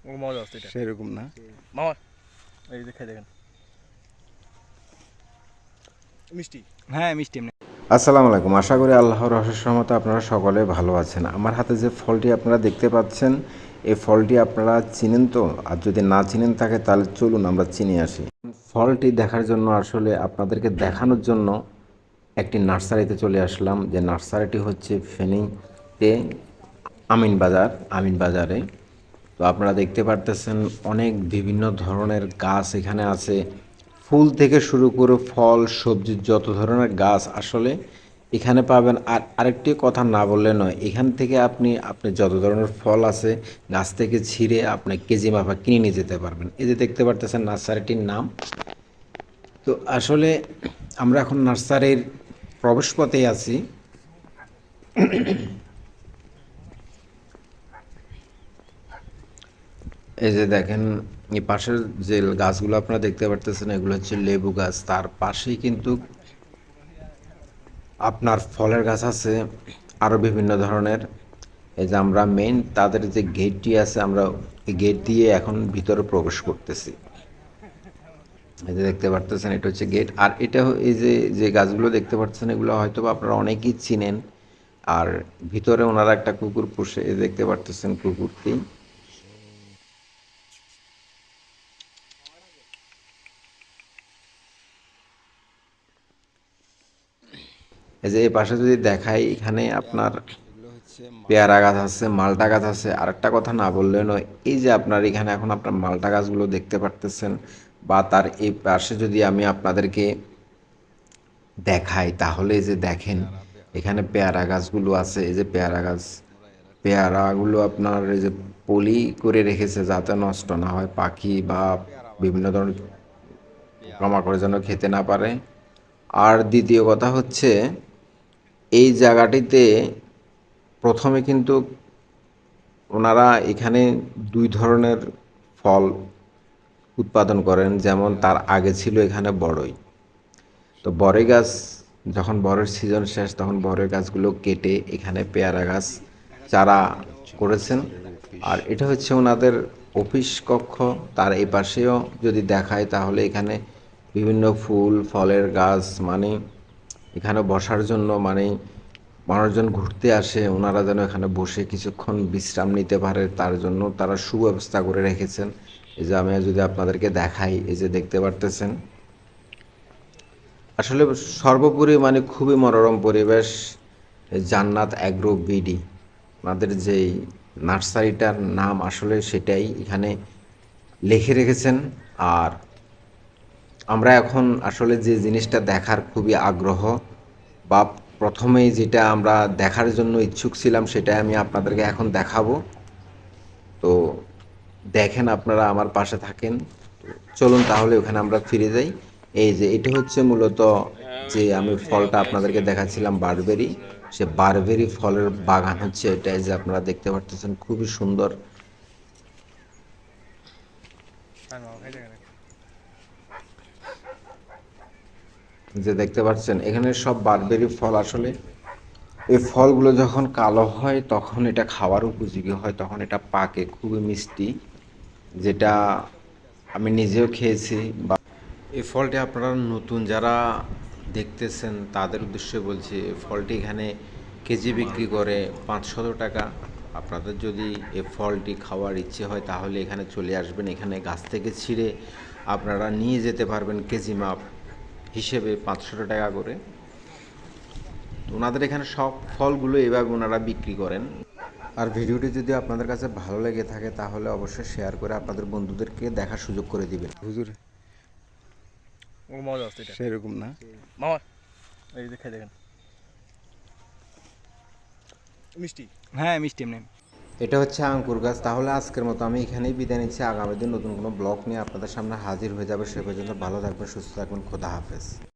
ও মজা আছে এটা সেরকম না। মামা। এই যে খাই দেখেন মিষ্টি। হ্যাঁ, মিষ্টি এমনি। আসসালামু আলাইকুম, আশা করি আল্লাহর অশেষ রহমতে আপনারা সকলে ভালো আছেন। আমার হাতে যে ফলটি আপনারা দেখতে পাচ্ছেন, এই ফলটি আপনারা চিনেন তো? আর যদি না চিনেন থাকে তাহলে চলুন আমরা চিনে আসি। ফলটি দেখার জন্য আসলে আপনাদেরকে দেখানোর জন্য একটি নার্সারিতে চলে আসলাম, যে নার্সারিটি হচ্ছে ফেনীতে আমিন বাজারে। তো আপনারা দেখতে পারতেছেন অনেক বিভিন্ন ধরনের গাছ এখানে আছে, ফুল থেকে শুরু করে ফল সবজির যত ধরনের গাছ আসলে এখানে পাবেন। আর আরেকটি কথা না বললে নয়, এখান থেকে আপনি যত ধরনের ফল আছে গাছ থেকে ছিঁড়ে আপনি কেজি মাপা কিনে নিয়ে যেতে পারবেন। এই যে দেখতে পারতেছেন নার্সারিটির নাম। তো আসলে আমরা এখন নার্সারির প্রবেশপথেই আছি। এই যে দেখেন, এই পাশের যে গাছগুলো আপনারা দেখতে পারতেছেন এগুলো হচ্ছে লেবু গাছ। তার পাশেই কিন্তু আপনার ফলের গাছ আছে আরও বিভিন্ন ধরনের। এই যে আমরা মেইন তাদের যে গেটটি আছে, আমরা এই গেট দিয়ে এখন ভিতরে প্রবেশ করতেছি। এই যে দেখতে পারতেছেন এটা হচ্ছে গেট। আর এটা এই যে যে গাছগুলো দেখতে পাচ্ছেন এগুলো হয়তো বা আপনারা অনেকেই চিনেন। আর ভিতরে ওনারা একটা কুকুর পুষে, এই দেখতে পারতেছেন কুকুরটি। এই যে এই পাশে যদি দেখাই, এখানে আপনার পেয়ারা গাছ আছে, মালটা গাছ আছে। আরেকটা কথা না বললে নয়, এই যে আপনার এখানে এখন আপনার মালটা গাছগুলো দেখতে পারতেছেন, বা তার এই পাশে যদি আমি আপনাদেরকে দেখাই তাহলে এই যে দেখেন এখানে পেয়ারা গাছগুলো আছে। এই যে পেয়ারা গাছ, পেয়ারাগুলো আপনার এই যে পলি করে রেখেছে যাতে নষ্ট না হয়, পাখি বা বিভিন্ন ধরনের পোকামাকড় যেন খেতে না পারে। আর দ্বিতীয় কথা হচ্ছে, এই জায়গাটিতে প্রথমে কিন্তু ওনারা এখানে দুই ধরনের ফল উৎপাদন করেন। যেমন তার আগে ছিল এখানে বড়ই। তো বড়ই গাছ যখন বড়ের সিজন শেষ তখন বড়ের গাছগুলো কেটে এখানে পেয়ারা গাছ চারা করেছেন। আর এটা হচ্ছে ওনাদের অফিস কক্ষ। তার এই পাশেও যদি দেখায় তাহলে এখানে বিভিন্ন ফুল ফলের গাছ, মানে এখানে বসার জন্য, মানে মানুষজন ঘুরতে আসে ওনারা যেন এখানে বসে কিছুক্ষণ বিশ্রাম নিতে পারে তার জন্য তারা সুব্যবস্থা করে রেখেছেন। এই যে আমি যদি আপনাদেরকে দেখাই, এই যে দেখতে পারতেছেন আসলে সর্বোপরি মানে খুবই মনোরম পরিবেশ। জান্নাত অ্যাগ্রো বিডি আমাদের যেই নার্সারিটার নাম আসলে সেটাই এখানে লিখে রেখেছেন। আর আমরা এখন আসলে যে জিনিসটা দেখার খুবই আগ্রহ, বা প্রথমেই যেটা আমরা দেখার জন্য ইচ্ছুক ছিলাম সেটাই আমি আপনাদেরকে এখন দেখাবো। তো দেখেন, আপনারা আমার পাশে থাকেন। চলুন তাহলে ওখানে আমরা ফিরে যাই। এই যে এটা হচ্ছে মূলত যে আমি ফলটা আপনাদেরকে দেখাচ্ছিলাম বারবেরি, সে বারবেরি ফলের বাগান হচ্ছে এটা। যে আপনারা দেখতে পাচ্ছেন খুবই সুন্দর। আর মামা খাই দেখেন যে দেখতে পাচ্ছেন এখানে সব বারবেরি ফল। আসলে এই ফলগুলো যখন কালো হয় তখন এটা খাওয়ার উপযোগী হয়, তখন এটা পাকে খুবই মিষ্টি, যেটা আমি নিজেও খেয়েছি। বা এই ফলটি আপনারা নতুন যারা দেখতেছেন তাদের উদ্দেশ্যে বলছি, এই ফলটি এখানে কেজি বিক্রি করে 500 টাকা। আপনাদের যদি এই ফলটি খাওয়ার ইচ্ছে হয় তাহলে এখানে চলে আসবেন। এখানে গাছ থেকে ছিঁড়ে আপনারা নিয়ে যেতে পারবেন কেজি মাপ হিসেবে 500 টাকা করে। ওনাদের এখানে সব ফলগুলো এভাবে ওনারা বিক্রি করেন। আর ভিডিওটি যদি আপনাদের কাছে ভালো লেগে থাকে তাহলে অবশ্যই শেয়ার করে আপনাদের বন্ধুদেরকে দেখার সুযোগ করে দিবেন। হুজুর ও মজা আছে এটা সেরকম না। মামা। এই যে খাই দেখেন মিষ্টি। হ্যাঁ মিষ্টি এমনি। এটা হচ্ছে আঙ্কুর গাছ। তাহলে আজকের মতো আমি এখানেই বিদায় নিচ্ছি। আগামী দিন নতুন কোনো ব্লগ নিয়ে আপনাদের সামনে হাজির হয়ে যাবে। সে পর্যন্ত ভালো থাকবেন, সুস্থ থাকবেন। খোদা হাফেজ।